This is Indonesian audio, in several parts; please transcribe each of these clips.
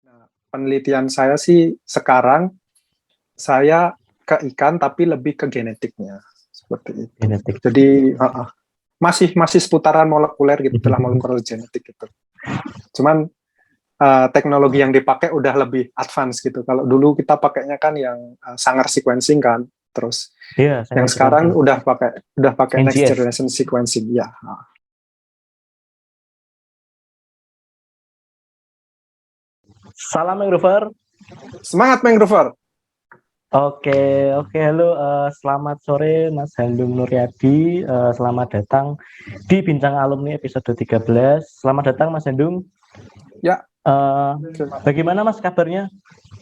Nah, penelitian saya sih sekarang saya ke ikan tapi lebih ke genetiknya seperti itu. Genetik. Jadi masih seputaran molekuler gitu, telah molekuler genetik gitu. Cuman teknologi yang dipakai udah lebih advance gitu. Kalau dulu kita pakainya kan yang Sanger sequencing kan, terus Iya, yang sekarang udah pakai next NGS. generation sequencing ya. Salam Mangrover. Semangat Mangrover. Oke, halo, selamat sore Mas Handung Nuryadi, selamat datang di Bincang Alumni episode 13. Selamat datang Mas Handung. Ya. Bagaimana Mas kabarnya,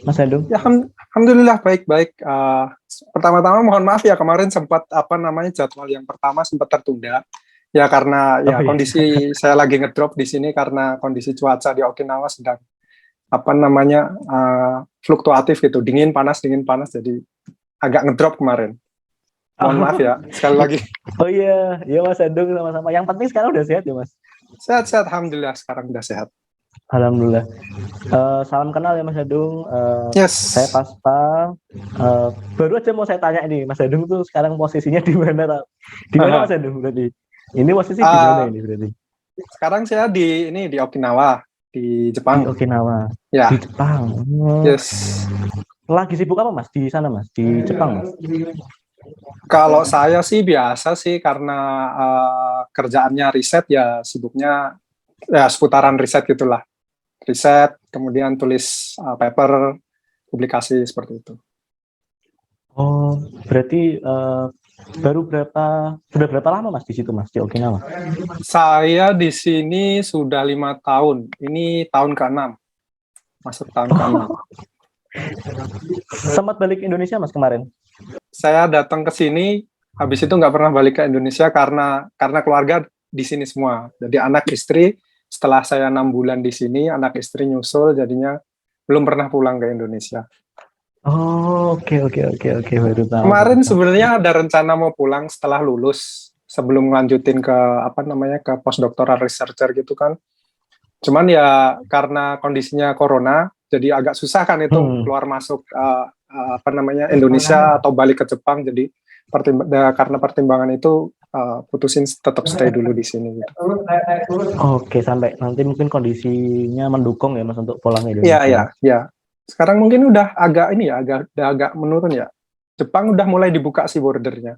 Mas Handung? Ya, alhamdulillah baik-baik. Pertama-tama mohon maaf ya, kemarin sempat jadwal yang pertama sempat tertunda. Ya karena kondisi saya lagi ngedrop di sini karena kondisi cuaca di Okinawa sedang fluktuatif gitu, dingin panas, jadi agak ngedrop kemarin. Mohon maaf ya, sekali lagi. Oh iya Mas Handung, sama-sama. Yang penting sekarang udah sehat ya Mas? Sehat, alhamdulillah sekarang udah sehat. Alhamdulillah. Salam kenal ya Mas Handung. Yes. Saya Paspa. Baru aja mau saya tanya nih, Mas Handung tuh sekarang posisinya di mana? Di mana Mas Handung berarti? Ini posisi di mana ini berarti? Sekarang saya di Okinawa, di Jepang. Di Okinawa. Ya. Di Jepang. Yes. Lagi sibuk apa Mas di sana Mas? Di Jepang Mas? Kalau saya sih biasa sih karena kerjaannya riset ya, sibuknya ya seputaran riset gitulah. Riset, kemudian tulis paper, publikasi seperti itu. Oh, berarti sudah berapa lama Mas di situ Mas, di Okinawa? Saya di sini sudah 5 tahun. Ini tahun ke-6. Masuk tahun ke-6. Sempat balik Indonesia Mas kemarin? Saya datang ke sini, habis itu nggak pernah balik ke Indonesia karena keluarga di sini semua. Jadi anak istri, setelah saya 6 bulan di sini, anak istri nyusul, jadinya belum pernah pulang ke Indonesia. Oh, oke, baru tahu. Kemarin sebenarnya ada rencana mau pulang setelah lulus, sebelum lanjutin ke ke postdoctoral researcher gitu kan. Cuman ya karena kondisinya corona, jadi agak susah kan itu keluar masuk Indonesia atau balik ke Jepang. Jadi karena pertimbangan itu putusin tetap stay dulu di sini gitu. Oke, sampai nanti mungkin kondisinya mendukung ya Mas untuk pulang ke Indonesia. Iya. Sekarang mungkin udah agak menurun ya. Jepang udah mulai dibuka sih bordernya.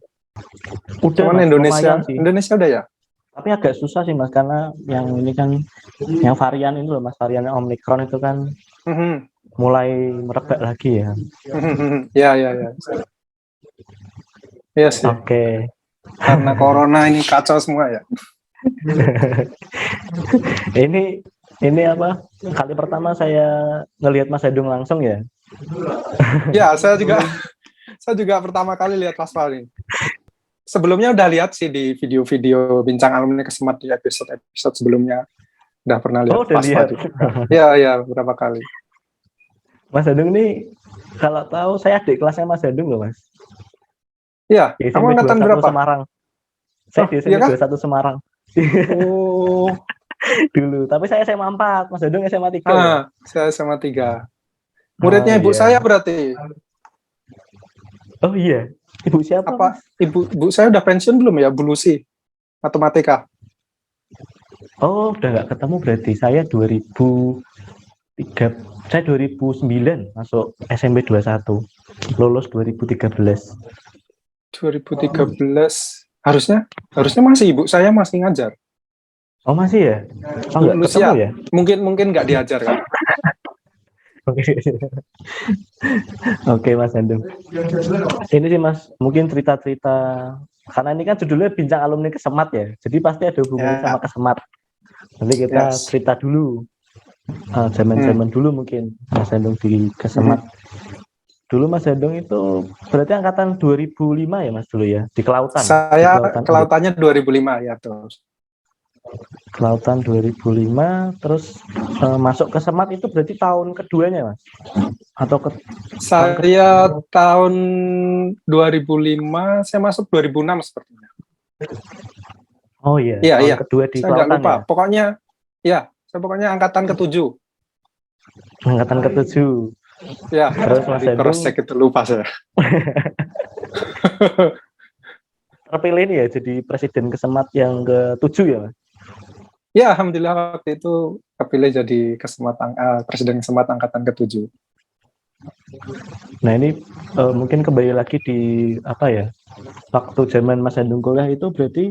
Udah Cuman Mas, Indonesia udah ya. Tapi agak susah sih Mas, karena yang ini kan yang varian ini loh Mas, varian Omicron itu kan mulai merebak lagi ya. Iya. Iya sih. Oke. Karena corona ini kacau semua ya. Ini apa? Kali pertama saya ngelihat Mas Handung langsung ya. Ya, saya juga pertama kali lihat Mas Fali. Sebelumnya udah lihat sih di video-video Bincang Alumni Kesemat di episode sebelumnya. Udah pernah lihat. Oh, udah lihat. Iya, beberapa kali. Mas Handung nih, kalau tahu saya adik kelasnya Mas Handung loh Mas. Iya, kamu angkatan berapa? Semarang. Saya di SMP 21 Semarang. Oh. Dulu, tapi saya SMA 4, Mas Handung SMA 3. Saya SMA 3. Muridnya ibu saya berarti. Oh iya. Ibu siapa? Ibu saya udah pensiun belum ya, Bu Lucy? Matematika. Oh, udah nggak ketemu berarti. Saya 2009 masuk SMP 21. Lulus 2013. 2013. Harusnya masih ibu saya masih ngajar. Oh, masih ya? Oh, nggak ketemu ya? Mungkin nggak diajar kan? Oke, Mas Handung. Ini sih Mas, mungkin cerita-cerita, karena ini kan judulnya Bincang Alumni Kesemat ya, jadi pasti ada hubungannya sama Kesemat. Nanti kita cerita dulu, zaman-zaman dulu mungkin Mas Handung di Kesemat. Dulu Mas Handung itu berarti angkatan 2005 ya Mas dulu ya, di Kelautan. Saya Kelautannya 2005 ya terus. Kelautan 2005, terus masuk ke Semat itu berarti tahun keduanya Mas? Atau saya tahun 2005, saya masuk 2006 sepertinya. Oh iya. Tahun kedua di saya Kelautan lupa. ya. Pokoknya angkatan ke-7. Angkatan ke-7. Ya, Terus Mas di cross Hendung check itu lupa saya. terpilih nih ya jadi presiden Kesemat yang ke-7 ya, Mas? Ya, alhamdulillah waktu itu kepilih jadi presiden Kesemat angkatan ke-7. Nah ini mungkin kembali lagi di apa ya, waktu zaman Mas Hendung kuliah itu berarti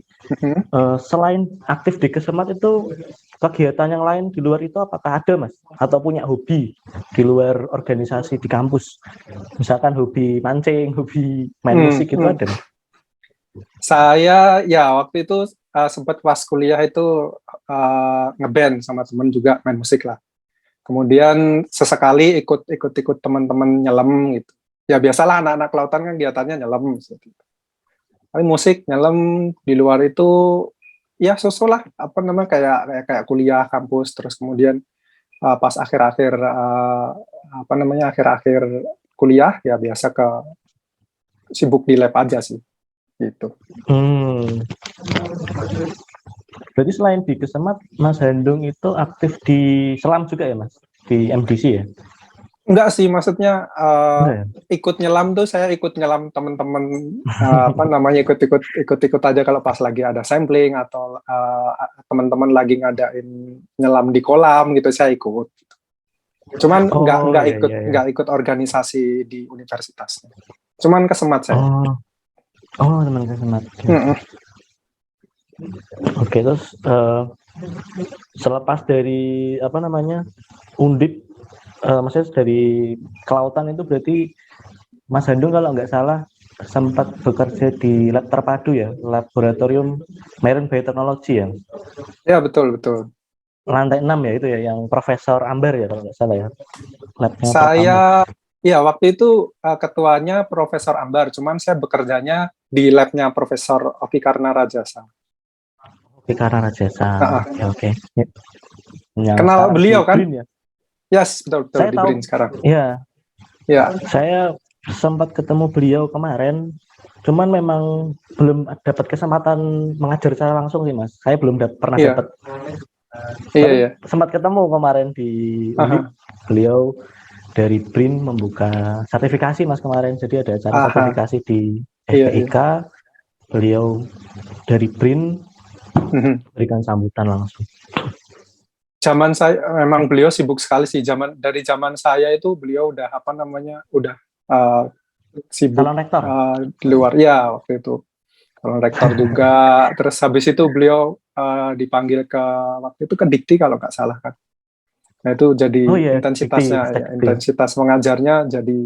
selain aktif di Kesemat itu kegiatan yang lain di luar itu apakah ada, Mas? Atau punya hobi di luar organisasi di kampus? Misalkan hobi mancing, hobi main musik itu ada, Mas? Saya ya waktu itu sempat pas kuliah itu ngeband sama temen juga main musik lah. Kemudian sesekali ikut teman-teman nyelam gitu. Ya biasalah anak-anak kelautan kan kegiatannya nyelam. Gitu. Tapi musik nyelam di luar itu ya susul lah apa namanya kayak kuliah kampus terus kemudian pas akhir-akhir apa namanya akhir-akhir kuliah ya biasa sibuk di lab aja sih gitu. Berarti selain di Kesemat, Mas Hendung itu aktif di Selam juga ya, Mas? Di MDC ya? Enggak sih, maksudnya ya? ikut nyelam tuh saya ikut nyelam teman-teman apa namanya ikut aja kalau pas lagi ada sampling atau teman-teman lagi ngadain nyelam di kolam gitu saya ikut. Cuman nggak ikut organisasi di universitasnya. Cuman Kesemat saya. Teman Kesemat. Oke, terus selepas dari apa namanya Undip, maksudnya dari kelautan itu berarti Mas Handung kalau nggak salah sempat bekerja di lab terpadu ya, laboratorium Marine Biotechnology ya? Ya betul. Lantai 6 ya itu ya, yang Profesor Ambar ya kalau nggak salah ya. Labnya saya ya waktu itu ketuanya Profesor Ambar, cuman saya bekerjanya di labnya Profesor Oki Karna Rajasa. Oki Karna Rajasa. Oke. Ya. Kenal beliau kan? Ya? Yes, betul saya di tahu, BRIN sekarang. Iya. Ya. Saya sempat ketemu beliau kemarin, cuman memang belum dapat kesempatan mengajar secara langsung sih, Mas. Saya belum pernah dapat. Iya. Sempat ketemu kemarin di Undip, beliau dari BRIN membuka sertifikasi, Mas, kemarin. Jadi ada acara sertifikasi di FPIK. Beliau dari BRIN berikan sambutan langsung. Zaman saya memang beliau sibuk sekali sih. Dari zaman saya itu beliau udah sibuk calon rektor di luar ya waktu itu. Calon rektor juga. Terus habis itu beliau dipanggil waktu itu ke Dikti kalau nggak salah kan. Nah itu jadi intensitas mengajarnya jadi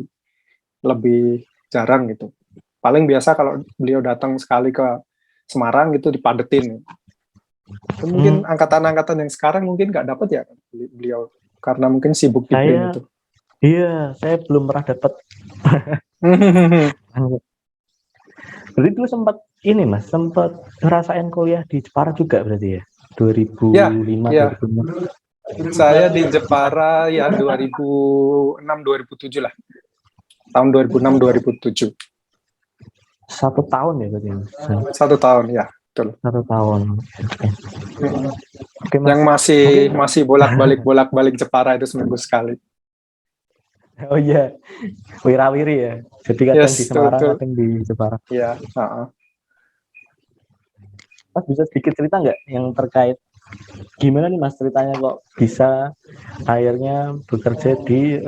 lebih jarang gitu. Paling biasa kalau beliau datang sekali ke Semarang gitu dipadetin. Itu mungkin angkatan-angkatan yang sekarang mungkin nggak dapat ya beliau karena mungkin sibuk di BRIN itu. Iya, saya belum pernah dapat. Berarti dulu sempat ini, Mas, sempat ngerasain kuliah di Jepara juga berarti ya? 2005, ya. 2006. Saya di Jepara ya 2006-2007 lah. Tahun 2006-2007. 1 tahun ya berarti? 1 tahun ya. Betul. 1 tahun. Oke, Mas. Yang masih bolak-balik Jepara itu seminggu sekali. Oh iya, wirawiri ya. Jadi kadang di Semarang, kadang di Jepara. Iya. Mas bisa sedikit cerita nggak yang terkait gimana nih, Mas, ceritanya kok bisa akhirnya bekerja di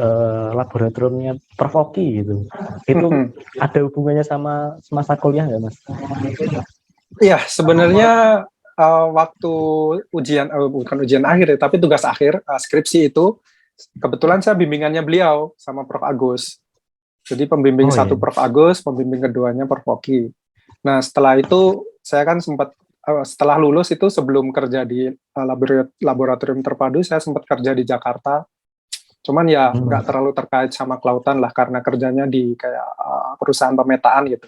laboratoriumnya Prof Oki gitu? Itu ada hubungannya sama semasa kuliah nggak, Mas? Iya, sebenarnya waktu bukan ujian akhir ya, tapi tugas akhir skripsi itu kebetulan saya bimbingannya beliau sama Prof Agus. Jadi pembimbing satu Prof Agus, pembimbing keduanya Prof Oki. Nah setelah itu saya kan sempat setelah lulus itu sebelum kerja di laboratorium terpadu saya sempat kerja di Jakarta. Cuman ya nggak terlalu terkait sama kelautan lah karena kerjanya di kayak perusahaan pemetaan gitu.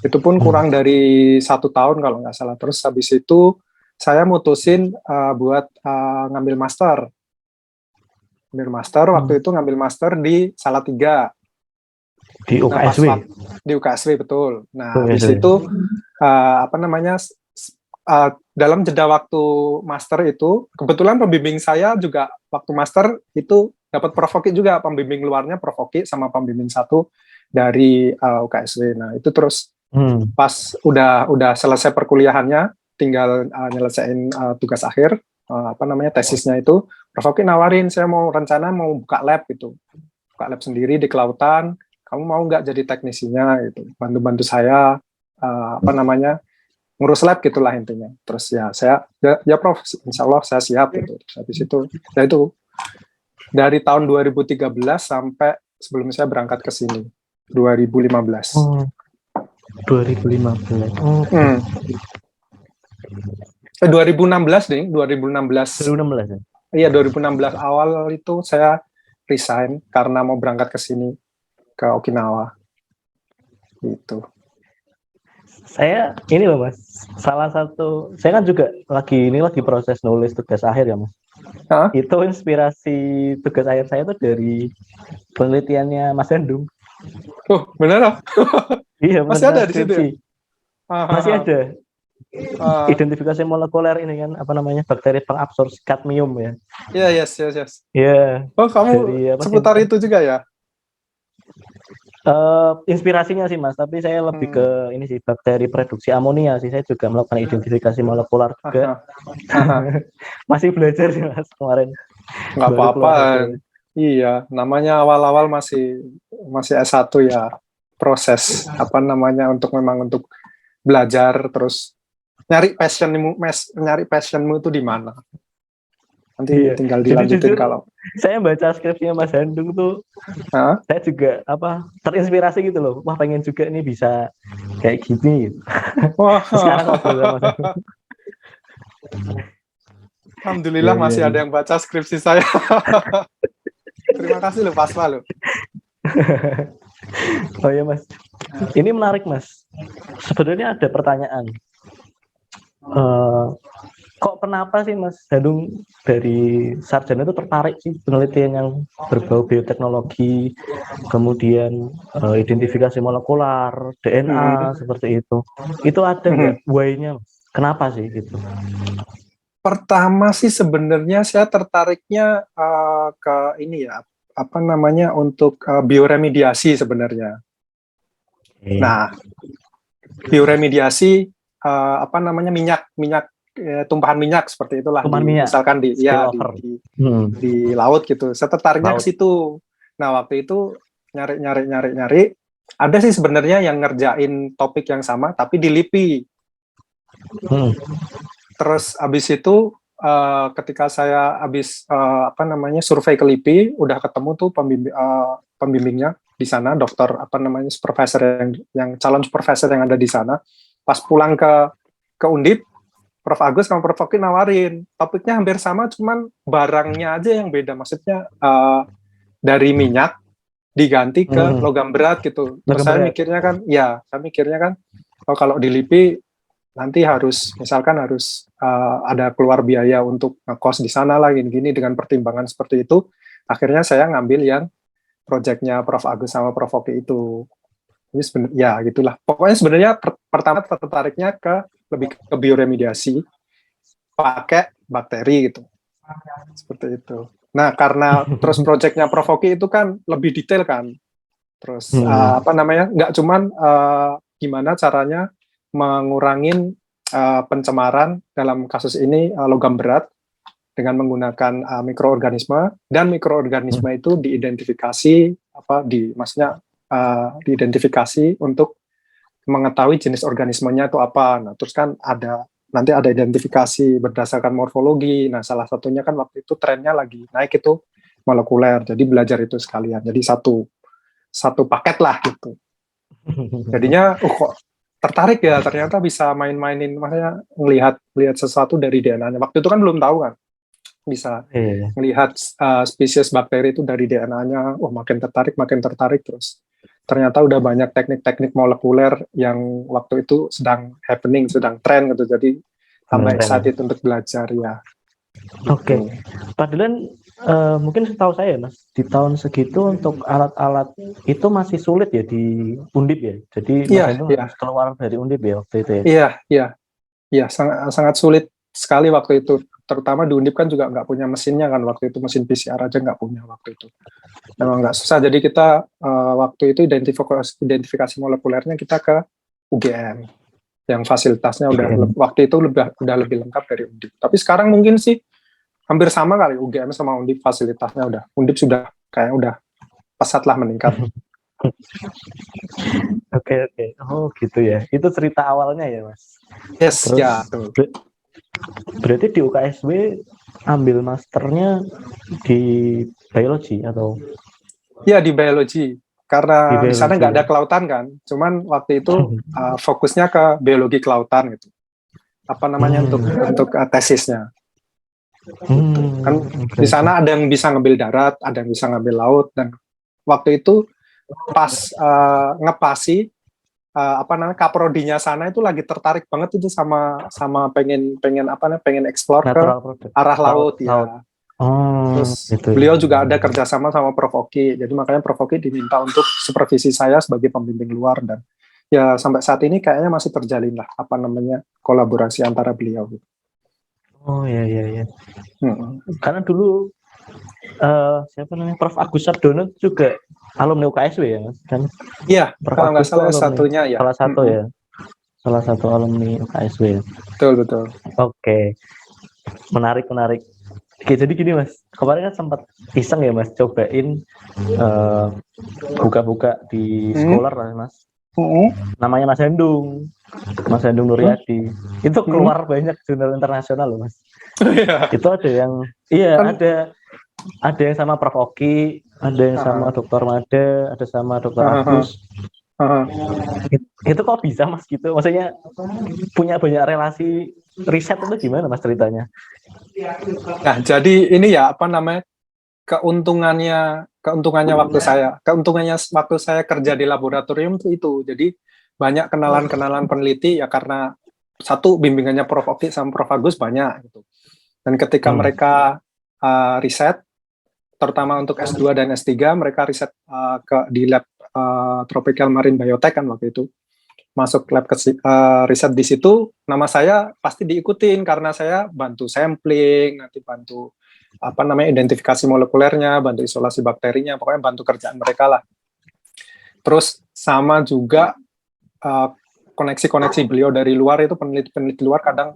Itu pun kurang dari 1 tahun kalau nggak salah. Terus habis itu saya mutusin buat ngambil master. Waktu itu ngambil master di Salatiga. Di UKSW? Di UKSW, betul. Nah, habis itu dalam jeda waktu master itu, kebetulan pembimbing saya juga waktu master itu dapat Profoki juga, pembimbing luarnya Profoki sama pembimbing satu dari UKSW. Nah itu terus pas udah selesai perkuliahannya, tinggal nyelesain tugas akhir, tesisnya itu, Profoki nawarin, saya mau buka lab gitu, buka lab sendiri di kelautan, kamu mau nggak jadi teknisinya gitu, bantu saya ngurus lab gitulah intinya. Terus ya saya ya Prof, insya Allah saya siap gitu. Terus habis itu ya itu dari tahun 2013 sampai sebelum saya berangkat ke sini 2015. 2015. 2016 nih, 2016. 2016 ya? Iya, 2016 awal itu saya resign karena mau berangkat ke sini, ke Okinawa. Gitu. Saya ini loh Mas, salah satu, saya kan juga lagi proses nulis tugas akhir ya Mas. Itu inspirasi tugas akhir saya tuh dari penelitiannya Mas Handung. Oh, benar? Iya, masih ada di situ ya? Masih ada. Identifikasi molekuler ini kan, bakteri pengabsorpsi kadmium ya. Iya, yes. Iya. Oh, kamu seputar itu juga ya? Inspirasinya sih Mas, tapi saya lebih ke ini sih, bakteri produksi amonia sih. Saya juga melakukan identifikasi molekular juga. Masih belajar sih Mas kemarin. Nggak apa-apa. Iya, namanya awal-awal masih S1 ya, proses untuk belajar, terus nyari passionmu itu di mana. Nanti tinggal dilanjutin. Kalau saya baca skripsinya Mas Handung tuh, saya juga terinspirasi gitu loh. Wah, pengen juga nih bisa kayak gini. Gitu. Wah. Sekarang ngobrol sama Mas Handung. Alhamdulillah masih ada yang baca skripsi saya. Terima kasih loh, Paswa loh. Oh ya Mas, ini menarik Mas. Sebenarnya ada pertanyaan. Kok kenapa sih Mas Handung dari sarjana itu tertarik sih penelitian yang berbau bioteknologi, kemudian identifikasi molekular, DNA seperti itu? Itu ada nggak why-nya? Kenapa sih gitu? Pertama sih sebenarnya saya tertariknya ke ini ya, untuk bioremediasi sebenarnya. Nah, bioremediasi minyak tumpahan minyak seperti itulah, misalkan di laut gitu. Saya tertariknya ke situ. Nah, waktu itu nyari ada sih sebenarnya yang ngerjain topik yang sama tapi di LIPI. Terus abis itu ketika saya survei ke LIPI, udah ketemu tuh pembimbingnya di sana, dokter supervisor yang calon supervisor yang ada di sana. Pas pulang ke Undip, Prof. Agus sama Prof. Foki nawarin, topiknya hampir sama, cuman barangnya aja yang beda. Maksudnya dari minyak diganti ke logam berat gitu. Terus saya mikirnya kan, kalau di LIPI nanti harus ada keluar biaya untuk ngekos di sana lah, gini dengan pertimbangan seperti itu. Akhirnya saya ngambil yang proyeknya Prof. Agus sama Prof. Foki itu. Ini ya gitulah. Pokoknya sebenarnya pertama tertariknya lebih ke bioremediasi pakai bakteri gitu. Seperti itu. Nah, karena terus proyeknya Prof. Foki itu kan lebih detail kan. Terus nggak cuman gimana caranya mengurangin pencemaran dalam kasus ini logam berat dengan menggunakan mikroorganisme, dan mikroorganisme itu diidentifikasi diidentifikasi untuk mengetahui jenis organismenya itu apa. Nah, terus kan nanti ada identifikasi berdasarkan morfologi. Nah, salah satunya kan waktu itu trennya lagi naik itu molekuler. Jadi belajar itu sekalian. Jadi satu paket lah gitu. Jadinya kok tertarik ya, ternyata bisa main-mainin, maksudnya ngelihat sesuatu dari DNA-nya. Waktu itu kan belum tahu kan, bisa melihat spesies bakteri itu dari DNA-nya. Makin tertarik terus. Ternyata udah banyak teknik-teknik molekuler yang waktu itu sedang happening, sedang tren gitu. Jadi tambah excited untuk belajar ya. Oke. Pak Dilan, mungkin setahu saya Mas, di tahun segitu untuk alat-alat itu masih sulit ya di Undip ya. Jadi Mas Handung harus keluar dari Undip ya waktu itu ya. Iya. Ya, sangat sangat sulit sekali waktu itu. Terutama di Undip kan juga nggak punya mesinnya kan waktu itu, mesin PCR aja nggak punya waktu itu. Memang nggak susah. Jadi kita waktu itu identifikasi molekulernya kita ke UGM yang fasilitasnya waktu itu udah lebih lengkap dari Undip. Tapi sekarang mungkin sih hampir sama kali UGM sama Undip, fasilitasnya udah. Undip sudah kayak udah pesat lah meningkat. Oke. Oh gitu ya. Itu cerita awalnya ya Mas. Yes, Terus ya. Tuh. berarti di UKSW ambil masternya di biologi atau Ya di biologi. Karena di sana biologi nggak ya? ada kelautan kan. Cuman waktu itu fokusnya ke biologi kelautan gitu. Apa namanya untuk tesisnya. Kan di Okay. sana ada yang bisa ngambil darat, ada yang bisa ngambil laut, dan waktu itu pas ngepasi apa namanya kaprodinya sana itu lagi tertarik banget itu sama pengen explore ke Natural product. arah laut ya. Laut. Oh, Terus gitu. beliau juga ada kerjasama sama Prof Oki, jadi makanya Prof Oki diminta untuk supervisi saya sebagai pembimbing luar, dan ya sampai saat ini kayaknya masih terjalin lah apa namanya kolaborasi antara beliau. Oh ya. Karena dulu siapa namanya Prof Agus Sardono juga alumni UKSW ya Mas? Kan Iya, Prof kalau nggak Agus itu salah alumni satunya ya. salah satu ya. Salah satu alumni UKSW. Betul. Oke. Menarik. Oke, jadi gini Mas, kemarin kan sempat iseng ya Mas, cobain buka-buka di Scholar lah Mas. Namanya Mas Hendung Nuryadi. Itu keluar banyak jurnal internasional loh Mas. Itu ada yang, ada yang sama Prof Oki, ada yang sama Dr. Made, ada sama Dr. Agus. Itu kok bisa Mas gitu? Maksudnya punya banyak relasi riset itu gimana Mas ceritanya? Nah, jadi ini ya apa namanya keuntungannya waktu saya kerja di laboratorium itu. Jadi banyak kenalan peneliti ya karena satu bimbingannya Prof Oki sama Prof Agus banyak gitu. Dan ketika mereka riset, terutama untuk S2 dan S3, mereka riset di lab Tropical Marine Biotech kan waktu itu. Masuk lab riset di situ, nama saya pasti diikutin karena saya bantu sampling, nanti bantu apa namanya identifikasi molekulernya, bantu isolasi bakterinya, pokoknya bantu kerjaan mereka lah. Terus sama juga koneksi-koneksi beliau dari luar itu peneliti luar kadang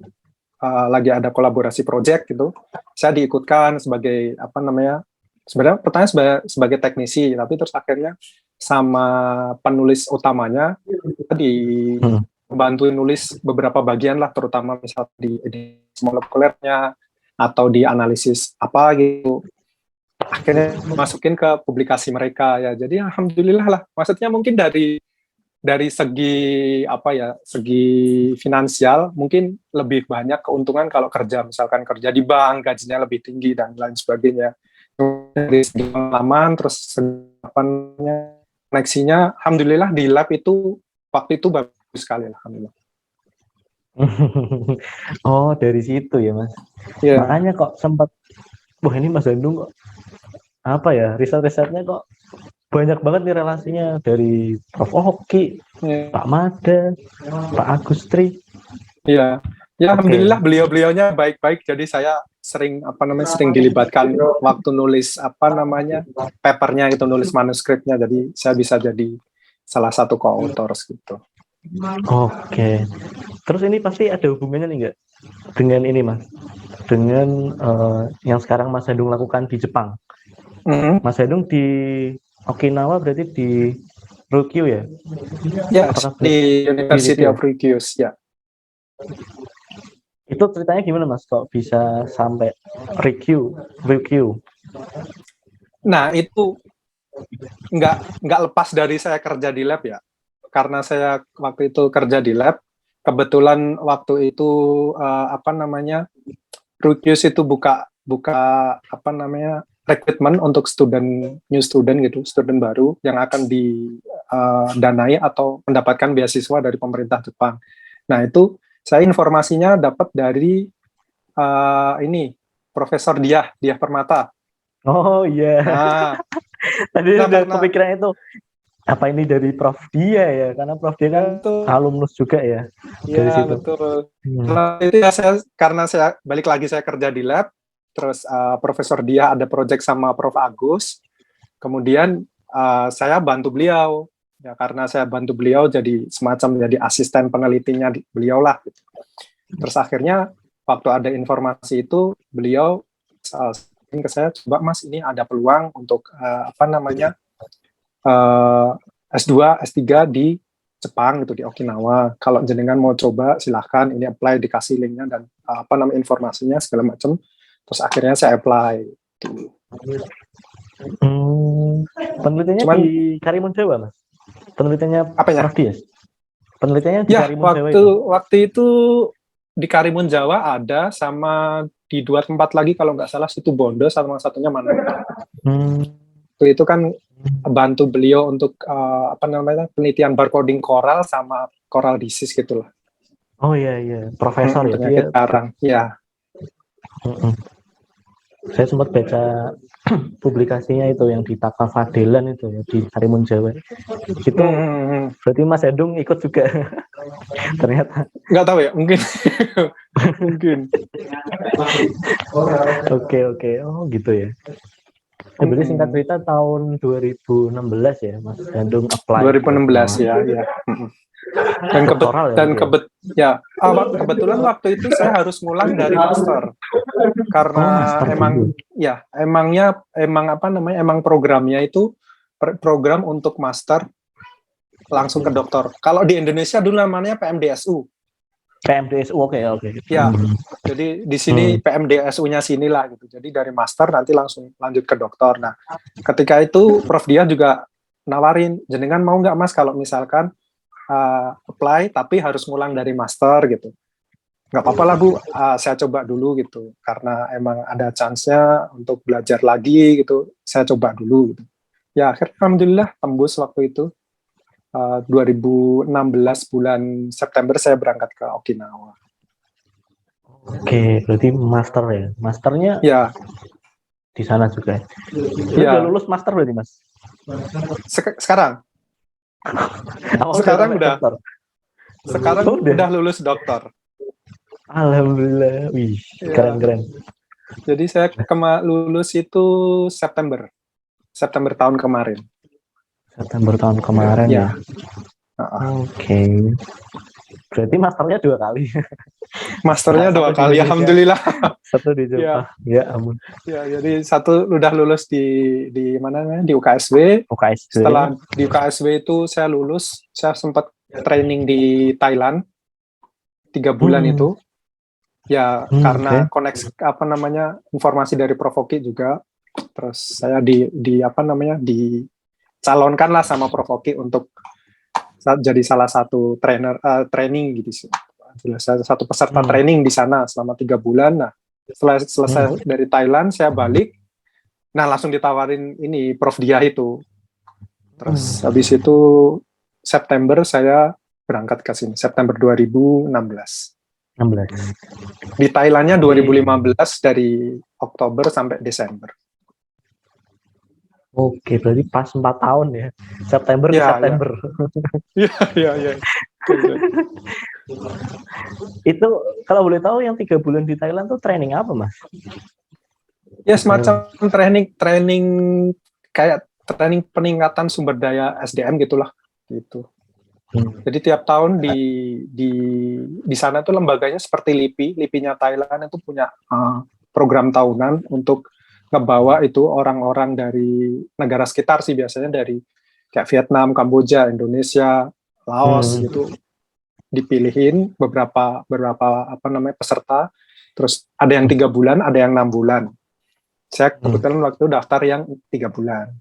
lagi ada kolaborasi project gitu, saya diikutkan sebagai apa namanya, sebenarnya pertanyaan sebagai teknisi, tapi terus akhirnya sama penulis utamanya dibantuin nulis beberapa bagian lah, terutama misalnya di edisi molekulernya atau di analisis apa gitu, akhirnya masukin ke publikasi mereka ya. Jadi alhamdulillah lah, maksudnya mungkin dari segi finansial mungkin lebih banyak keuntungan kalau misalkan kerja di bank, gajinya lebih tinggi dan lain sebagainya. Dari segi pengalaman, terus koneksinya, alhamdulillah di lab itu waktu itu bagus sekali, alhamdulillah. Oh, dari situ ya Mas. Yeah. Makanya kok sempat, wah ini Mas Hendung kok apa ya, riset-risetnya kok banyak banget nih relasinya dari Prof Oki, Pak Made, Pak Agustri. Iya. Ya alhamdulillah beliau-beliaunya baik-baik, jadi saya sering dilibatkan waktu nulis papernya itu, nulis manuskripnya, jadi saya bisa jadi salah satu co-author gitu. Oke. Terus ini pasti ada hubungannya nih nggak dengan ini Mas? Dengan yang sekarang Mas Hendung lakukan di Jepang. Mas Hendung di Okinawa berarti di Ryukyu ya? Ya, di University of Ryukyu ya. Itu ceritanya gimana Mas? Kok bisa sampai Ryukyu? Nah itu nggak lepas dari saya kerja di lab ya. Karena saya waktu itu kerja di lab, kebetulan waktu itu Ryukyu itu buka rekrutmen untuk new student gitu, student baru yang akan didanai atau mendapatkan beasiswa dari pemerintah Jepang. Nah itu saya informasinya dapat dari Profesor Diah Permata. Oh iya. Tadi udah kepikiran itu. apa ini dari Prof Dia ya? Karena Prof Dia kan Itu alumnus juga ya dari ya situ. betul. Karena itu ya karena saya balik lagi saya kerja di lab, terus Profesor Dia ada project sama Prof Agus, kemudian saya bantu beliau. Ya karena saya bantu beliau jadi semacam jadi asisten penelitinya beliau lah. Gitu. Terus akhirnya waktu ada informasi itu beliau ke saya, coba Mas ini ada peluang untuk apa namanya S2, S3 di Jepang gitu di Okinawa. Kalau jenengan mau coba silahkan ini apply dikasih linknya dan apa namanya informasinya segala macam. Terus akhirnya saya apply. Gitu. Penelitiannya Cuman, di Karimun Jawa Mas. Penelitiannya apa ya? Prof Dias. Penelitiannya di Ya Karimun Jawa itu. waktu itu di Karimun Jawa ada sama di 2 tempat lagi kalau nggak salah situ Bondo sama satunya mana. Itu kan bantu beliau untuk apa namanya penelitian barcoding koral sama coral disease gitulah. Oh iya, profesor ya penyakit dia. karang. Ya. Saya sempat baca publikasinya itu yang di Taka Fadelan itu ya di Karimun Jawa. Itu berarti Mas Endung ikut juga. Ternyata. Nggak tahu ya, mungkin. Mungkin. Oke. Oh gitu ya. Berarti singkat cerita tahun 2016 ya Mas Endung apply. 2016 ya. Dan kebetulan waktu itu saya harus ngulang dari master karena emang programnya itu program untuk master langsung ke dokter. Kalau di Indonesia dulu namanya PMDSU. Oke. Ya, jadi di sini PMDSU-nya sinilah gitu. Jadi dari master nanti langsung lanjut ke dokter. Nah, ketika itu Prof Dia juga nawarin, jenengan mau nggak Mas kalau misalkan apply tapi harus ngulang dari master gitu. Nggak apa-apa lah Bu, saya coba dulu gitu. Karena emang ada chance-nya untuk belajar lagi gitu, saya coba dulu gitu. Ya akhirnya alhamdulillah tembus waktu itu. 2016 bulan September saya berangkat ke Okinawa. Oke, berarti master ya. Masternya ya di sana juga. Ya. Udah lulus master berarti Mas? Sekarang udah. Dokter. Sekarang udah lulus dokter. Alhamdulillah. Wih, keren. Jadi saya lulus itu September tahun kemarin. September tahun kemarin ya. Oke. Berarti masternya 2 kali. Masternya 2 kali, alhamdulillah. Satu di Jepang. Ya ampun. Ya, jadi satu udah lulus di mana namanya? Di UKSW. Setelah di UKSW itu saya lulus, saya sempat training di Thailand 3 bulan itu. Ya, karena koneksi apa namanya? Informasi dari Provoki juga. Terus saya dicalonkan lah sama Provoki untuk jadi salah satu training gitu sih. Satu peserta training di sana selama 3 bulan. Nah, setelah selesai dari Thailand, saya balik. Nah, langsung ditawarin ini Prof Dia itu. Terus habis itu September saya berangkat ke sini. September 2016. Di Thailandnya 2015 dari Oktober sampai Desember. Oke, berarti pas 4 tahun ya. September ke September. Iya. Itu kalau boleh tahu yang 3 bulan di Thailand tuh training apa, Mas? Ya semacam training kayak training peningkatan sumber daya SDM gitulah gitu. Jadi tiap tahun di sana tuh lembaganya seperti LIPI-nya Thailand itu punya program tahunan untuk ngebawa itu orang-orang dari negara sekitar sih, biasanya dari kayak Vietnam, Kamboja, Indonesia, Laos gitu, dipilihin beberapa peserta, terus ada yang 3 bulan, ada yang 6 bulan. Saya kebetulan waktu itu daftar yang 3 bulan.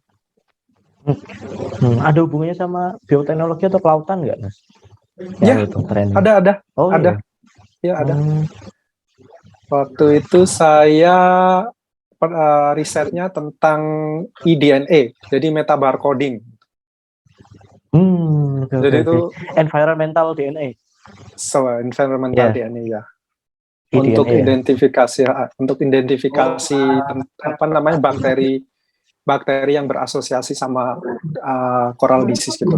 Ada hubungannya sama bioteknologi atau kelautan nggak, Mas? Ya, ada. Oh, ada. Ya, ada. Waktu itu saya risetnya tentang eDNA, jadi metabarcoding. Jadi itu environmental DNA. Environmental DNA ya. Untuk identifikasi bakteri bakteri yang berasosiasi sama coral disease gitu.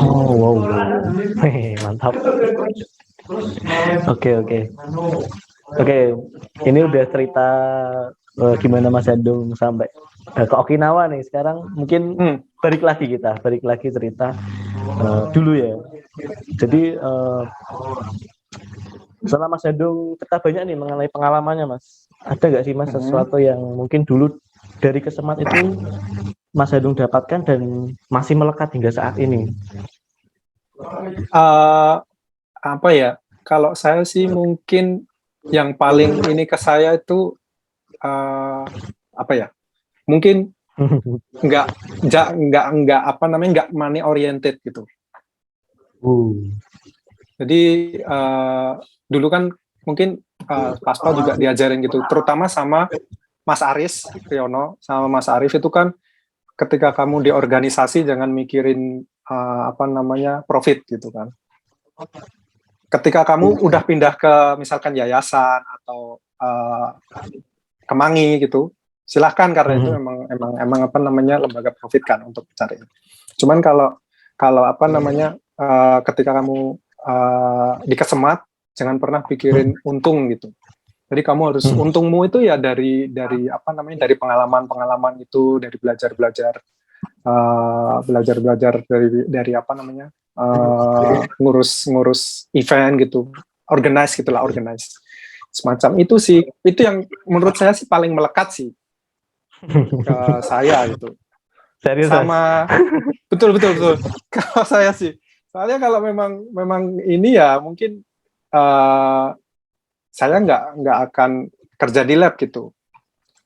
Oh, wow. Mantap. Oke. Ini udah cerita gimana Mas Andung sampai ke Okinawa nih. Sekarang mungkin balik lagi cerita dulu ya. Jadi setelah Mas Andung cerita banyak nih mengenai pengalamannya, Mas. Ada nggak sih Mas sesuatu yang mungkin dulu dari kesemat itu Mas Andung dapatkan dan masih melekat hingga saat ini? Apa ya? Kalau saya sih mungkin yang paling ini ke saya itu apa ya? Mungkin nggak apa namanya, nggak money oriented gitu. Jadi dulu kan mungkin Paspa juga diajarin gitu, terutama sama Mas Aris Riono sama Mas Arif itu kan, ketika kamu di organisasi jangan mikirin apa namanya profit gitu kan. Ketika kamu udah pindah ke misalkan yayasan atau Kemangi gitu, silahkan, karena itu emang apa namanya lembaga profit kan untuk cari. Cuman kalau apa namanya ketika kamu di Kesemat, jangan pernah pikirin untung gitu. Jadi kamu harus untungmu itu ya dari apa namanya, dari pengalaman itu, dari belajar dari apa namanya ngurus event gitu, organize semacam itu sih. Itu yang menurut saya sih paling melekat sih ke saya gitu. Serius, sama betul kalau saya sih, soalnya kalau memang ini ya mungkin saya nggak akan kerja di lab gitu.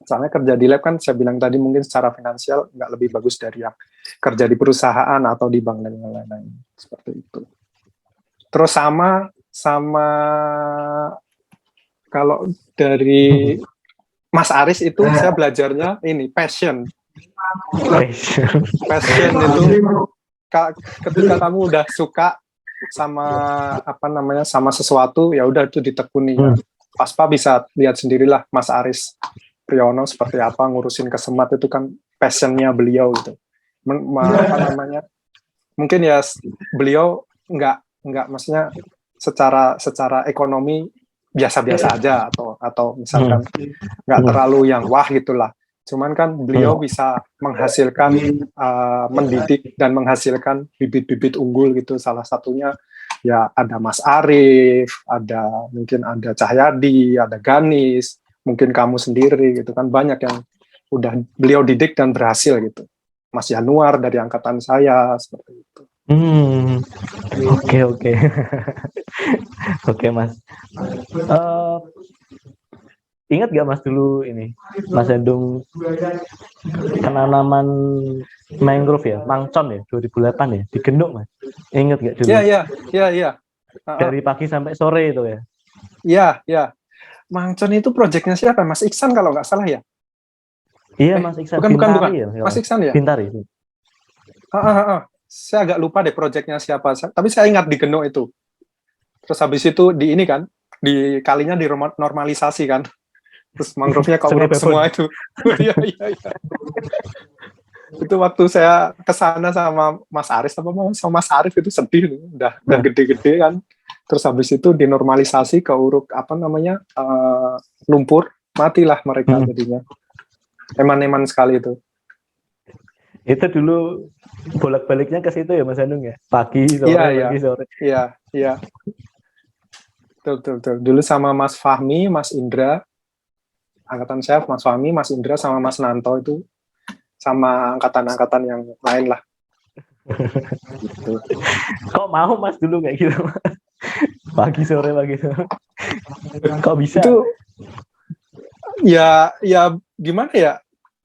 Soalnya kerja di lab kan saya bilang tadi mungkin secara finansial nggak lebih bagus dari yang kerja di perusahaan atau di bank dan lain-lain seperti itu. Terus sama kalau dari Mas Aris itu saya belajarnya ini passion itu ketika kamu udah suka sama apa namanya sama sesuatu, ya udah itu ditekuni. Paspa bisa lihat sendirilah Mas Aris Priyono seperti apa ngurusin Kesemat, itu kan passionnya beliau gitu. Apa namanya, mungkin ya beliau nggak maksudnya secara ekonomi biasa-biasa aja atau misalkan nggak terlalu yang wah gitulah. Cuman kan beliau bisa menghasilkan, mendidik dan menghasilkan bibit-bibit unggul gitu. Salah satunya ya ada Mas Arif, mungkin ada Cahyadi, ada Ganis, mungkin kamu sendiri gitu kan, banyak yang udah beliau didik dan berhasil gitu. Mas Yanuar dari angkatan saya seperti itu. Oke. Oke Mas. Ingat gak Mas dulu ini, Mas Andung penanaman mangrove ya, Mangcon ya, 2008 ya, di Genuk Mas. Ingat gak dulu? Iya. Dari pagi sampai sore itu ya? Iya. Mangcon itu proyeknya siapa? Mas Iksan kalau nggak salah ya? Iya Mas Iksan. Bukan. Ya, Mas Iksan ya? Bintari. Saya agak lupa deh proyeknya siapa, tapi saya ingat di Genuk itu. Terus habis itu di ini kan, di kalinya dinormalisasi kan. Terus mangrove-nya keuruk semua itu. Iya. Itu waktu saya kesana sama Mas Aris sama Mas Arif itu sedih nih, udah gede-gede kan. Terus habis itu dinormalisasi keuruk apa namanya lumpur, matilah mereka jadinya. Eman-eman sekali itu. Itu dulu bolak-baliknya ke situ ya Mas Andung ya, pagi sore. Iya. Betul. Dulu sama Mas Fahmi, Mas Indra, angkatan saya, Mas Fahmi, Mas Indra sama Mas Nanto itu, sama angkatan-angkatan yang lain lah. Gitu. Kok mau Mas dulu kayak gitu? Pagi sore. Kok bisa? Itu ya gimana ya?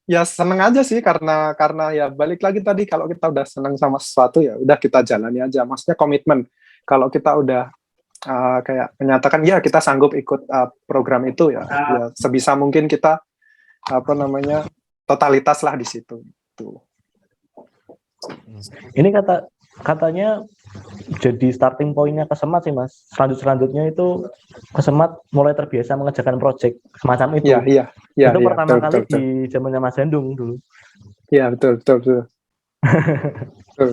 Ya seneng aja sih, karena ya balik lagi tadi, kalau kita udah seneng sama sesuatu ya udah kita jalani aja. Maksudnya komitmen. Kalau kita udah kayak menyatakan ya kita sanggup ikut program itu ya sebisa mungkin kita apa namanya totalitas lah di situ. Tuh. Ini kata katanya jadi starting pointnya Kesemat sih Mas. Selanjutnya itu Kesemat mulai terbiasa mengerjakan project semacam itu. Iya, iya, iya, Itu iya, pertama betul, kali betul, betul. di zamannya Mas Hendung dulu. Iya, betul, betul, betul. Betul.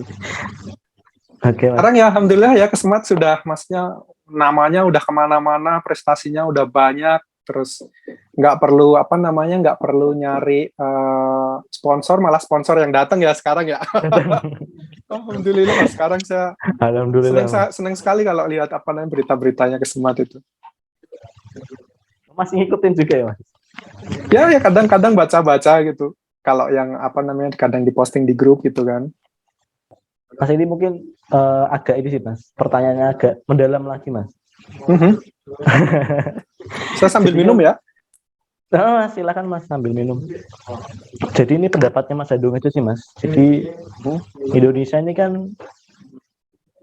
Oke Mas. Sekarang ya alhamdulillah ya Kesemat sudah, maksudnya namanya udah kemana-mana, prestasinya udah banyak, terus nggak perlu apa namanya, nggak perlu nyari sponsor, malah sponsor yang datang ya sekarang ya. Alhamdulillah Mas, sekarang saya Alhamdulillah Mas. seneng sekali kalau lihat apa namanya berita-beritanya Kesemat itu. Mas ngikutin juga ya Mas? Ya ya kadang-kadang baca-baca gitu. Kalau yang apa namanya kadang diposting di grup gitu kan. Mas ini mungkin agak ini sih Mas, pertanyaannya agak mendalam lagi Mas. Saya sambil minum ya. Silakan Mas sambil minum. Jadi ini pendapatnya Mas Hendung itu sih Mas. Jadi Indonesia ini kan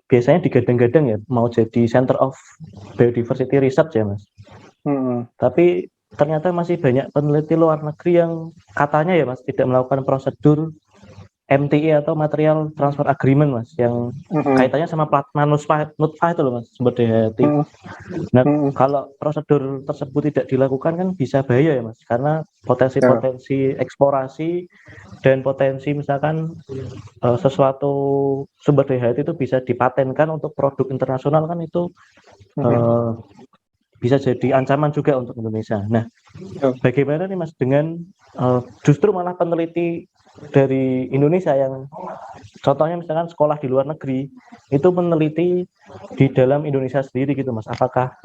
biasanya digadang-gadang ya mau jadi Center of Biodiversity Research ya Mas. Tapi ternyata masih banyak peneliti luar negeri yang katanya ya Mas tidak melakukan prosedur MTE atau Material Transfer Agreement Mas, yang kaitannya sama plat nutfah itu loh Mas, sumber daya hayati. Nah, kalau prosedur tersebut tidak dilakukan kan bisa bahaya ya Mas, karena potensi eksplorasi dan potensi misalkan sesuatu sumber daya hayati itu bisa dipatenkan untuk produk internasional kan itu bisa jadi ancaman juga untuk Indonesia. Nah, bagaimana nih Mas dengan justru malah peneliti dari Indonesia yang contohnya misalkan sekolah di luar negeri itu meneliti di dalam Indonesia sendiri gitu Mas, apakah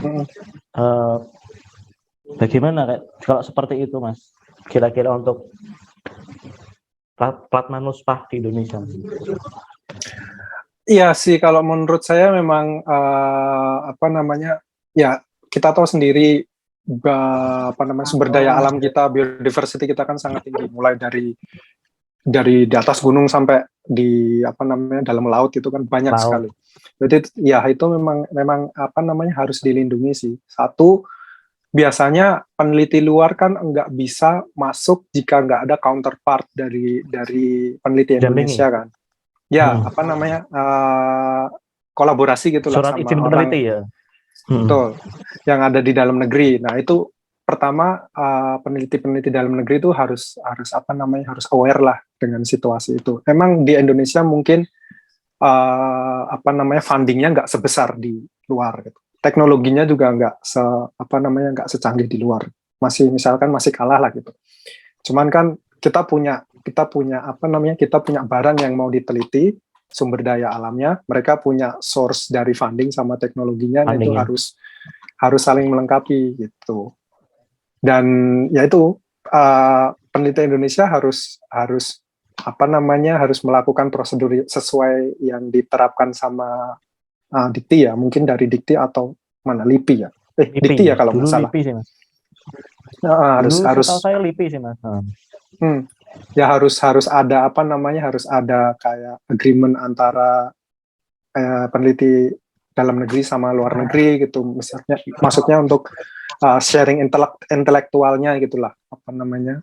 bagaimana kalau seperti itu Mas kira-kira untuk plat manuspah di Indonesia? Iya sih, kalau menurut saya memang apa namanya ya kita tahu sendiri apa namanya sumber daya alam kita, biodiversity kita kan sangat tinggi, mulai dari di atas gunung sampai di apa namanya dalam laut itu kan banyak sekali. Jadi ya itu memang apa namanya harus dilindungi sih. Satu, biasanya peneliti luar kan nggak bisa masuk jika nggak ada counterpart dari peneliti Indonesia kan. Ya apa namanya kolaborasi gitulah surat sama izin orang. peneliti ya. Betul. Yang ada di dalam negeri. Nah itu pertama peneliti-peneliti dalam negeri itu harus apa namanya harus aware lah dengan situasi itu. Memang di Indonesia mungkin apa namanya fundingnya nggak sebesar di luar. Gitu. Teknologinya juga nggak nggak secanggih di luar. Misalkan masih kalah lah gitu. Cuman kan kita punya apa namanya kita punya barang yang mau diteliti, sumber daya alamnya, mereka punya source dari funding sama teknologinya, itu harus saling melengkapi gitu. Dan ya itu peneliti Indonesia harus apa namanya harus melakukan prosedur sesuai yang diterapkan sama Dikti ya, mungkin dari Dikti atau mana LIPI ya. Dikti ya kalau nggak salah. LIPI sih Mas. Harus saya LIPI sih Mas. Ya harus ada apa namanya harus ada kayak agreement antara peneliti dalam negeri sama luar negeri gitu, maksudnya untuk sharing intelektualnya gitulah, apa namanya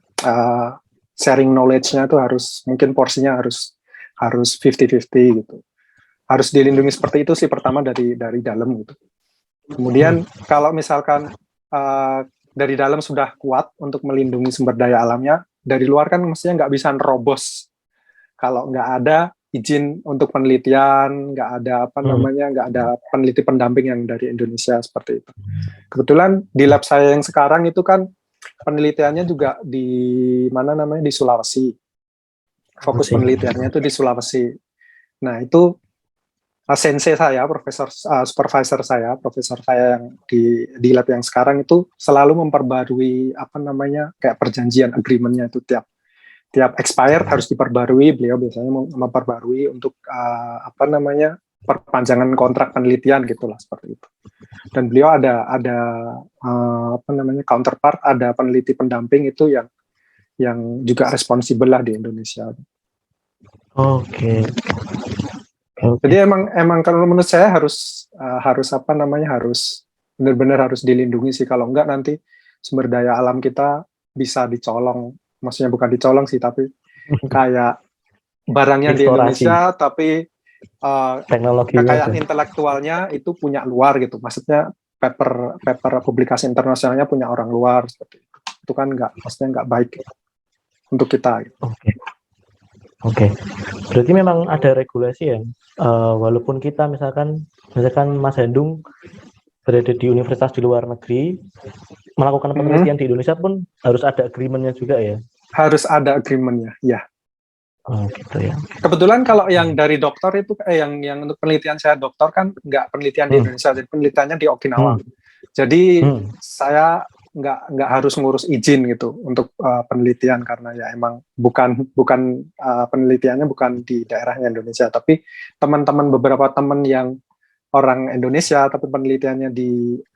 sharing knowledge-nya itu harus mungkin porsinya harus 50-50 gitu, harus dilindungi seperti itu sih pertama dari dalam gitu. Kemudian kalau misalkan dari dalam sudah kuat untuk melindungi sumber daya alamnya, dari luar kan mestinya nggak bisa nerobos kalau nggak ada izin untuk penelitian, nggak ada apa namanya, nggak ada peneliti pendamping yang dari Indonesia seperti itu. Kebetulan di lab saya yang sekarang itu kan penelitiannya juga di mana namanya di Sulawesi. Fokus penelitiannya itu di Sulawesi. Nah itu sensei saya, supervisor saya, profesor saya yang di lab yang sekarang itu selalu memperbarui apa namanya kayak perjanjian agreement-nya itu tiap expired harus diperbarui. Beliau biasanya memperbarui untuk apa namanya perpanjangan kontrak penelitian gitulah seperti itu. Dan beliau ada apa namanya counterpart, ada peneliti pendamping itu yang juga responsibel lah di Indonesia. Oke. Jadi emang kalau menurut saya harus apa namanya harus benar-benar harus dilindungi sih, kalau enggak nanti sumber daya alam kita bisa dicolong. Maksudnya bukan dicolong sih, tapi kayak barangnya di Indonesia tapi Teknologi kekayaan aja. intelektualnya itu punya luar gitu. Maksudnya paper publikasi internasionalnya punya orang luar seperti itu. Itu kan maksudnya nggak baik untuk kita. Gitu. Oke. Berarti memang ada regulasi ya. Walaupun kita misalkan Mas Handung berada di universitas di luar negeri, melakukan penelitian di Indonesia pun harus ada agreement-nya juga ya. Harus ada agreement-nya, ya. Oh gitu ya. Kebetulan kalau yang dari dokter itu, yang untuk penelitian saya dokter kan nggak penelitian di Indonesia, jadi penelitiannya di Okinawa. Jadi saya nggak harus ngurus izin gitu untuk penelitian karena ya emang bukan penelitiannya bukan di daerahnya Indonesia, tapi beberapa teman yang orang Indonesia tapi penelitiannya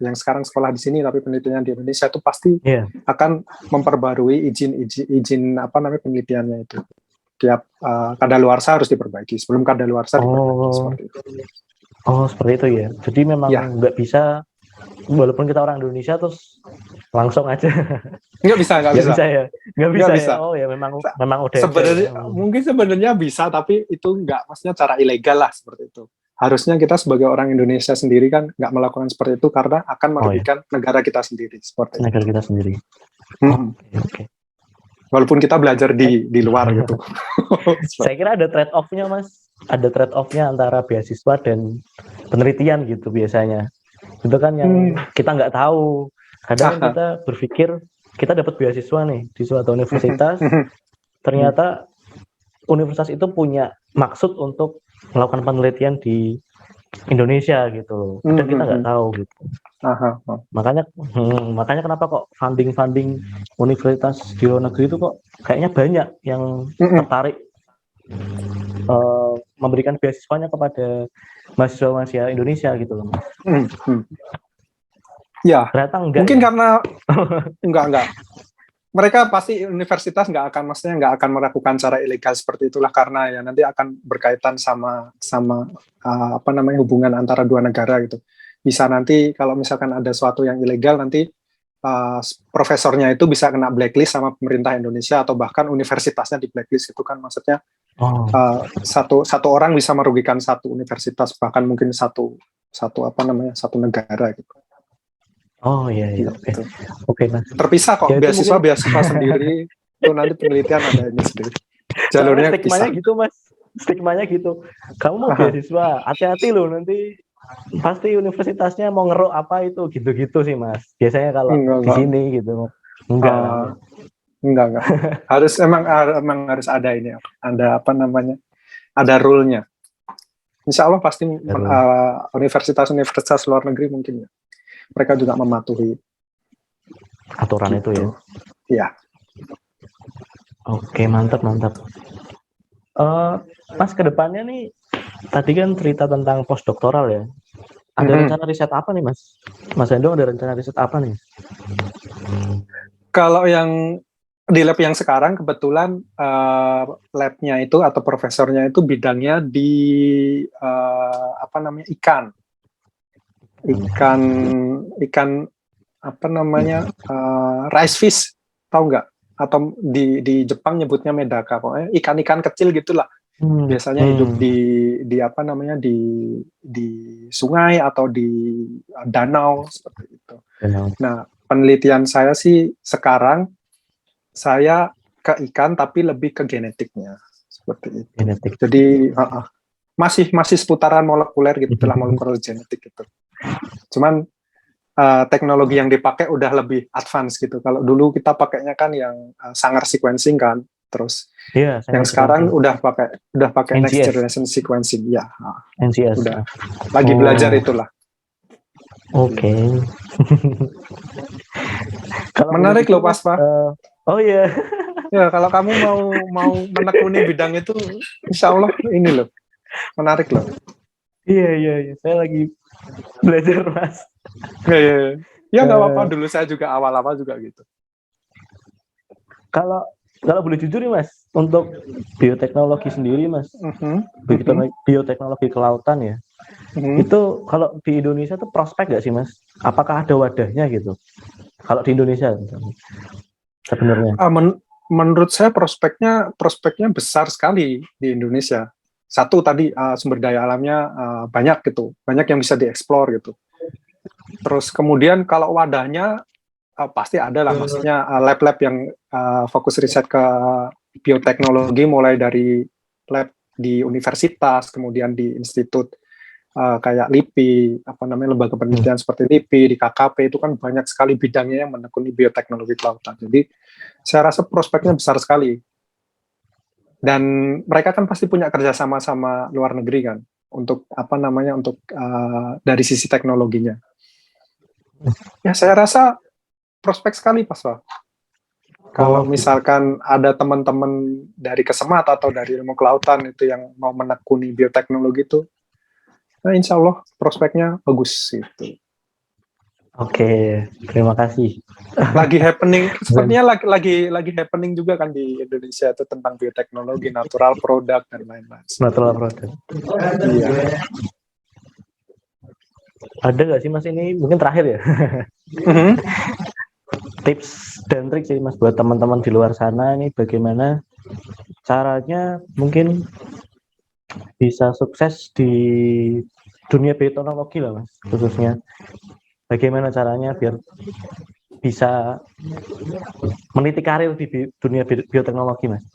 yang sekarang sekolah di sini tapi penelitiannya di Indonesia itu pasti akan memperbarui izin penelitiannya itu. Tiap kadaluarsa harus diperbaiki. Sebelum kadaluarsa diperbaiki seperti itu. Oh, seperti itu ya. Jadi memang nggak bisa, walaupun kita orang Indonesia terus langsung aja. Nggak bisa ya. Nggak bisa. Ya. Oh ya, memang udah. Mungkin sebenarnya bisa, tapi itu nggak, maksudnya cara ilegal lah seperti itu. Harusnya kita sebagai orang Indonesia sendiri kan nggak melakukan seperti itu karena akan merugikan negara kita sendiri seperti negara kita sendiri. Oke. Walaupun kita belajar di luar gitu. Saya kira ada trade off-nya, Mas. Ada trade off-nya antara beasiswa dan penelitian gitu biasanya. Itu kan yang kita nggak tahu. Kadang kita berpikir kita dapat beasiswa nih di suatu universitas, ternyata universitas itu punya maksud untuk melakukan penelitian di Indonesia gitu. Kadang kita nggak tahu gitu. Makanya kenapa kok funding universitas di luar negeri itu kok kayaknya banyak yang tertarik memberikan beasiswanya kepada mahasiswa Indonesia gitu loh. Ya, ternyata enggak. Mungkin karena enggak. Mereka pasti universitas nggak akan melakukan cara ilegal seperti itulah, karena ya nanti akan berkaitan sama hubungan antara dua negara gitu. Bisa nanti kalau misalkan ada sesuatu yang ilegal, nanti profesornya itu bisa kena blacklist sama pemerintah Indonesia atau bahkan universitasnya di blacklist. Itu kan maksudnya satu orang bisa merugikan satu universitas, bahkan mungkin satu negara gitu. Oh iya. Oke, Mas. Terpisah kok, ya, beasiswa sendiri, itu nanti penelitian ada ini sendiri. Jalurnya stigmanya gitu, Mas. Stigmanya gitu. Kamu mau beasiswa, hati-hati loh, nanti pasti universitasnya mau ngeruk apa itu, gitu-gitu sih, Mas. Biasanya kalau di sini gitu. Enggak. Harus emang harus ada ini, ada rule-nya. Insya Allah pasti universitas luar negeri mungkin ya. Mereka juga mematuhi aturan gitu. Itu ya. Iya. Oke, mantap. Mas, kedepannya nih, tadi kan cerita tentang postdoktoral ya. Ada rencana riset apa nih, Mas? Mas Handung ada rencana riset apa nih? Kalau yang di lab yang sekarang kebetulan labnya itu atau profesornya itu bidangnya di ikan rice fish, tahu nggak? Atau di Jepang nyebutnya medaka, pokoknya ikan-ikan kecil gitulah. Biasanya hidup di sungai atau di danau seperti itu. Nah, penelitian saya sih sekarang saya ke ikan tapi lebih ke genetiknya seperti itu. Jadi masih seputaran molekuler gitu, molekuler genetik gitu. Cuman teknologi yang dipakai udah lebih advance gitu. Kalau dulu kita pakainya kan yang Sanger sequencing kan, terus yang sekarang udah pakai next generation sequencing ya. NGS. Udah lagi belajar itulah. Oke. Menarik loh, Pas Pak. Oh iya. Ya, kalau kamu mau menekuni bidang itu, insya Allah ini loh, menarik loh. Iya. Saya lagi belajar, Mas. Ya nggak apa-apa, dulu saya juga awal-awal juga gitu. Kalau boleh jujur nih, Mas, untuk bioteknologi sendiri, Mas, bioteknologi kelautan ya, itu kalau di Indonesia tuh prospek nggak sih, Mas? Apakah ada wadahnya gitu? Kalau di Indonesia sebenarnya? Menurut saya prospeknya besar sekali di Indonesia. satu tadi sumber daya alamnya banyak gitu, banyak yang bisa dieksplor gitu. Terus kemudian kalau wadahnya pasti ada lah, maksudnya lab-lab yang fokus riset ke bioteknologi, mulai dari lab di universitas, kemudian di institut kayak LIPI, lembaga penelitian seperti LIPI, di KKP, itu kan banyak sekali bidangnya yang menekuni bioteknologi kelautan. Jadi saya rasa prospeknya besar sekali. Dan mereka kan pasti punya kerjasama sama luar negeri kan, untuk untuk dari sisi teknologinya. Ya saya rasa prospek sekali, Pak Soal. Kalau misalkan ada teman-teman dari Kesemat atau dari ilmu kelautan itu yang mau menekuni bioteknologi itu, nah insya Allah prospeknya bagus gitu. Oke, terima kasih. Lagi happening, sepertinya lagi happening juga kan di Indonesia itu tentang bioteknologi, natural product dan lain-lain. Natural product. Iya. Ada nggak sih Mas, ini mungkin terakhir ya? Tips dan trik sih Mas buat teman-teman di luar sana ini, bagaimana caranya mungkin bisa sukses di dunia bioteknologi lah Mas, khususnya bagaimana caranya biar bisa meniti karir di dunia bioteknologi Mas?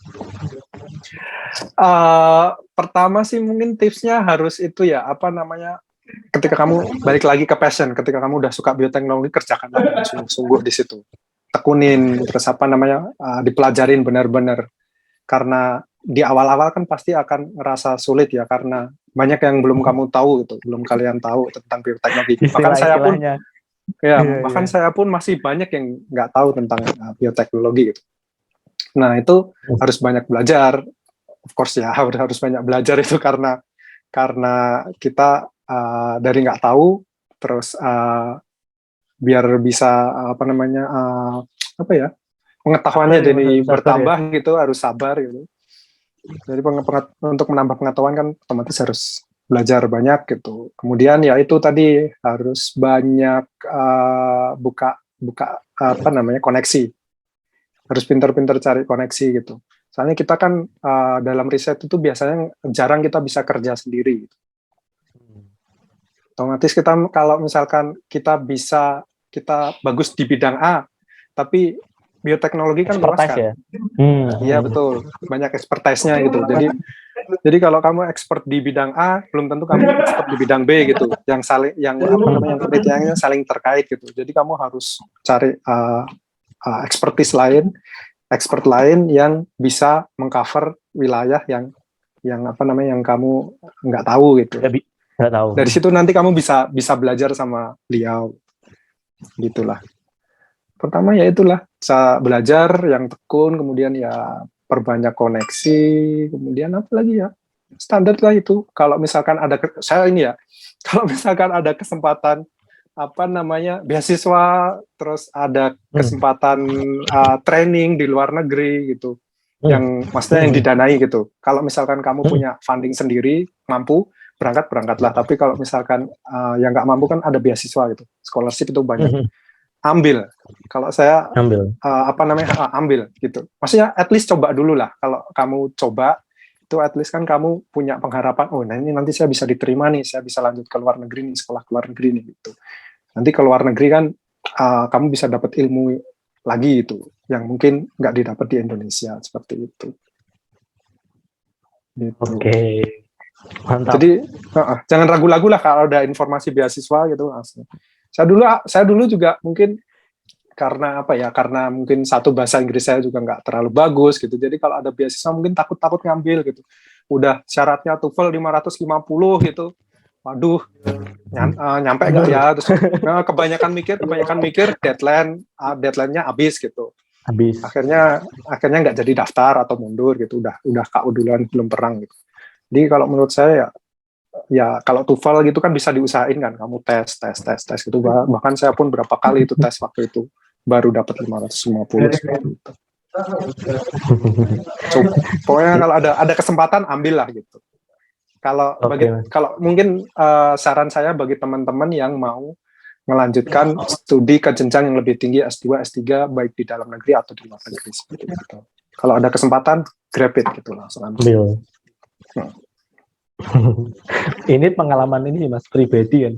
Pertama sih mungkin tipsnya harus itu ya, ketika kamu balik lagi ke passion, ketika kamu udah suka bioteknologi, kerjakan dengan sungguh-sungguh di situ, tekunin, terus dipelajarin benar-benar, karena di awal-awal kan pasti akan ngerasa sulit ya, karena banyak yang belum kamu tahu gitu, belum kalian tahu tentang bioteknologi. Bahkan saya pun masih banyak yang nggak tahu tentang bioteknologi gitu. Nah itu harus banyak belajar, of course ya, harus banyak belajar itu karena kita dari nggak tahu, terus biar bisa pengetahuannya jadi bertambah ya. Gitu, harus sabar gitu. Jadi untuk menambah pengetahuan kan otomatis harus belajar banyak gitu. Kemudian ya itu tadi harus banyak buka koneksi. Harus pintar-pintar cari koneksi gitu. Soalnya kita kan dalam riset itu biasanya jarang kita bisa kerja sendiri gitu. Otomatis kita kalau misalkan kita bagus di bidang A, tapi bioteknologi kan luas kan. Ya? Iya betul, banyak expertise-nya gitu. Jadi kalau kamu expert di bidang A, belum tentu kamu expert di bidang B gitu. Yang penelitiannya saling terkait gitu. Jadi kamu harus cari expert lain yang bisa mengcover wilayah yang kamu nggak tahu gitu. Nggak tahu. Dari situ nanti kamu bisa belajar sama beliau, gitulah. Pertama ya itulah, belajar yang tekun, kemudian ya perbanyak koneksi, kemudian apa lagi ya, standar lah itu. Kalau misalkan ada kalau misalkan ada kesempatan beasiswa, terus ada kesempatan training di luar negeri gitu, yang maksudnya yang didanai gitu. Kalau misalkan kamu punya funding sendiri, mampu, berangkatlah. Tapi kalau misalkan yang nggak mampu kan ada beasiswa gitu, scholarship itu banyak. Ambil. Kalau saya ambil gitu. Maksudnya at least coba dulu lah. Kalau kamu coba itu at least kan kamu punya pengharapan, nah ini nanti saya bisa diterima nih, saya bisa lanjut ke luar negeri nih, sekolah ke luar negeri nih gitu. Nanti ke luar negeri kan kamu bisa dapat ilmu lagi itu yang mungkin nggak didapat di Indonesia, seperti itu. Gitu. Oke. Mantap. Jadi jangan ragu-ragu lah kalau ada informasi beasiswa gitu. Saya dulu juga mungkin karena karena mungkin satu bahasa Inggris saya juga nggak terlalu bagus gitu. Jadi kalau ada beasiswa mungkin takut ngambil gitu. Udah syaratnya TOEFL 550 gitu. Waduh, nyampe nggak ya? Terus kebanyakan mikir deadline-nya habis gitu. Akhirnya nggak jadi daftar atau mundur gitu. Udah KU duluan belum perang gitu. Jadi kalau menurut saya ya kalau TOEFL gitu kan bisa diusahain kan, kamu tes gitu. Bahkan saya pun berapa kali itu tes waktu itu baru dapat 550 gitu. Pokoknya kalau ada kesempatan ambillah gitu. Kalau mungkin saran saya bagi teman-teman yang mau melanjutkan studi ke jenjang yang lebih tinggi, S2, S3 baik di dalam negeri atau di luar negeri seperti itu. Kalau ada kesempatan grab it gitu, langsung ambil. Ini pengalaman ini sih Mas pribadi kan.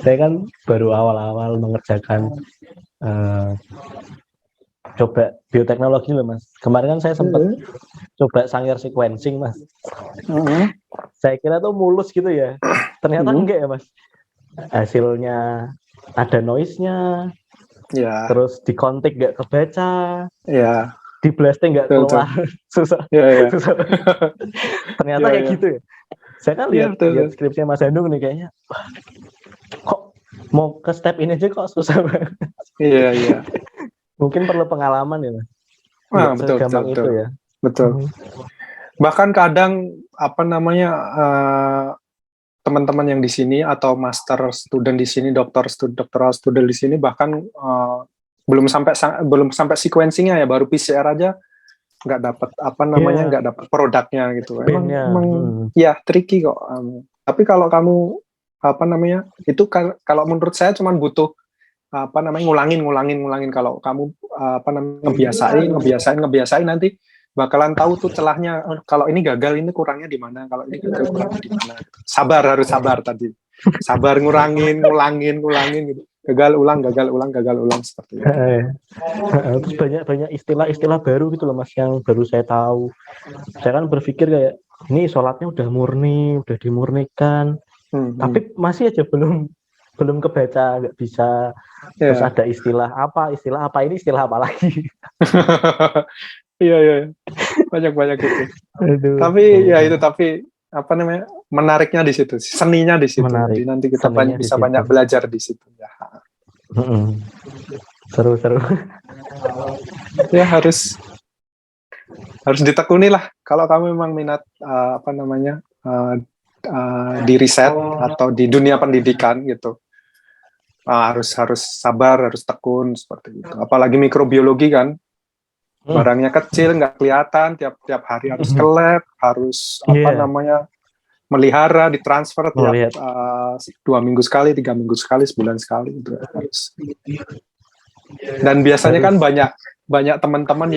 Saya kan baru awal-awal mengerjakan coba bioteknologi loh Mas. Kemarin kan saya sempat coba Sanger sequencing Mas. Saya kira tuh mulus gitu ya. Ternyata enggak ya Mas. Hasilnya ada noise-nya, Ya, terus di kontik nggak kebaca, ya, di blasting nggak betul, keluar, susah, ya, ya, susah. Ternyata ya, kayak ya, gitu ya. Saya kan ya, lihat betul, lihat skripsinya Mas Handung nih kayaknya, wah, kok mau ke step ini aja kok susah banget. iya, iya, Mungkin perlu pengalaman ya Mas. Nggak betul, betul, segampang betul, itu ya. betul. Bahkan kadang apa namanya teman-teman yang di sini atau master student di sini, doktoral student di sini bahkan belum sampai sequencingnya ya, baru PCR aja nggak dapat apa namanya, Iya, nggak dapat produknya gitu. Emang bandnya. emang ya tricky kok. Tapi kalau kamu apa namanya itu kalau menurut saya cuma butuh apa namanya ngulangin kalau kamu apa namanya ngebiasain nanti bakalan tahu tuh celahnya. Kalau ini gagal, ini kurangnya di mana, kalau ini gagal kurangnya di mana. Harus sabar tadi, sabar ngulangin gitu, gagal ulang seperti itu. Terus banyak istilah-istilah baru gitu loh Mas yang baru saya tahu. Saya kan berpikir kayak ini sholatnya udah murni, udah dimurnikan, tapi masih aja belum kebaca, nggak bisa. Terus Ya. ada istilah apa ini istilah apa lagi? Iya, iya, banyak gitu. Aduh, Tapi ya itu, tapi apa namanya, menariknya di situ, seninya di situ. Jadi menarik. nanti kita Seninya di bisa situ. banyak belajar di situ. Ya, Seru-seru. ya harus ditekuni lah. Kalau kamu memang minat apa namanya di riset atau di dunia pendidikan gitu, harus sabar, harus tekun seperti itu. Apalagi mikrobiologi kan, barangnya kecil, nggak kelihatan, tiap hari harus ke lab, harus apa namanya melihara, ditransfer tiap 2 minggu sekali, 3 minggu sekali, sebulan sekali itu harus. Dan biasanya kan banyak teman-teman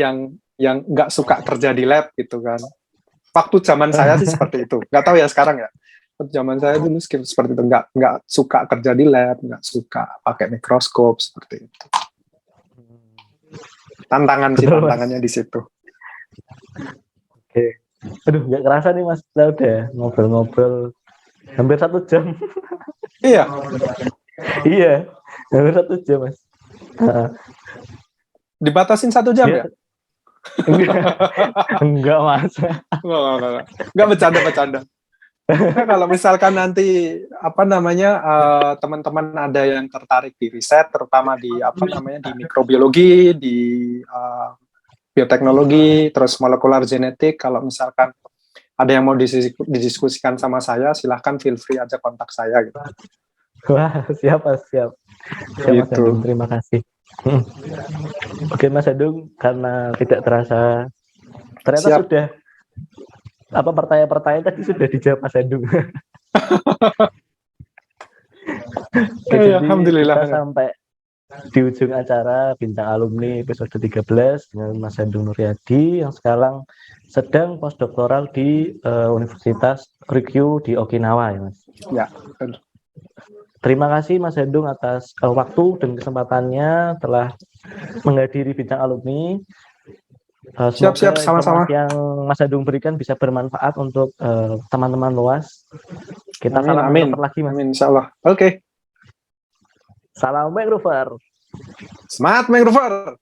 yang nggak suka kerja di lab gitu kan. Waktu zaman saya sih seperti itu, nggak tahu ya sekarang ya. Waktu zaman saya dulu seperti itu, nggak suka kerja di lab, nggak suka pakai mikroskop seperti itu. Tantangannya di situ. Oke. Aduh, nggak kerasa nih Mas, kita udah ngobrol-ngobrol hampir 1 jam. Iya. Iya, hampir 1 jam Mas. Dibatasin 1 jam ya? Enggak Mas. Enggak, bercanda. Nah, kalau misalkan nanti apa namanya teman-teman ada yang tertarik di riset, terutama di apa namanya di mikrobiologi, di bioteknologi, terus molekular genetik, kalau misalkan ada yang mau didiskusikan sama saya, silahkan feel free aja kontak saya gitu. Wah, siap. Gitu. Mas Handung, terima kasih. Oke Mas Handung, karena tidak terasa ternyata sudah apa pertanyaan-pertanyaan tadi sudah dijawab Mas Handung. Jadi Alhamdulillah. Kita sampai di ujung acara Bincang Alumni episode 13 dengan Mas Handung Nuryadi yang sekarang sedang postdoktoral di Universitas Ryukyu di Okinawa ya Mas. Ya. Terima kasih Mas Handung atas waktu dan kesempatannya telah menghadiri Bincang Alumni. Siap, sama-sama. Yang Mas Handung berikan bisa bermanfaat untuk teman-teman luas. Kita salam lagi Mas. Amin, insyaallah. Oke. Salam Mangrover. Semangat Mangrover.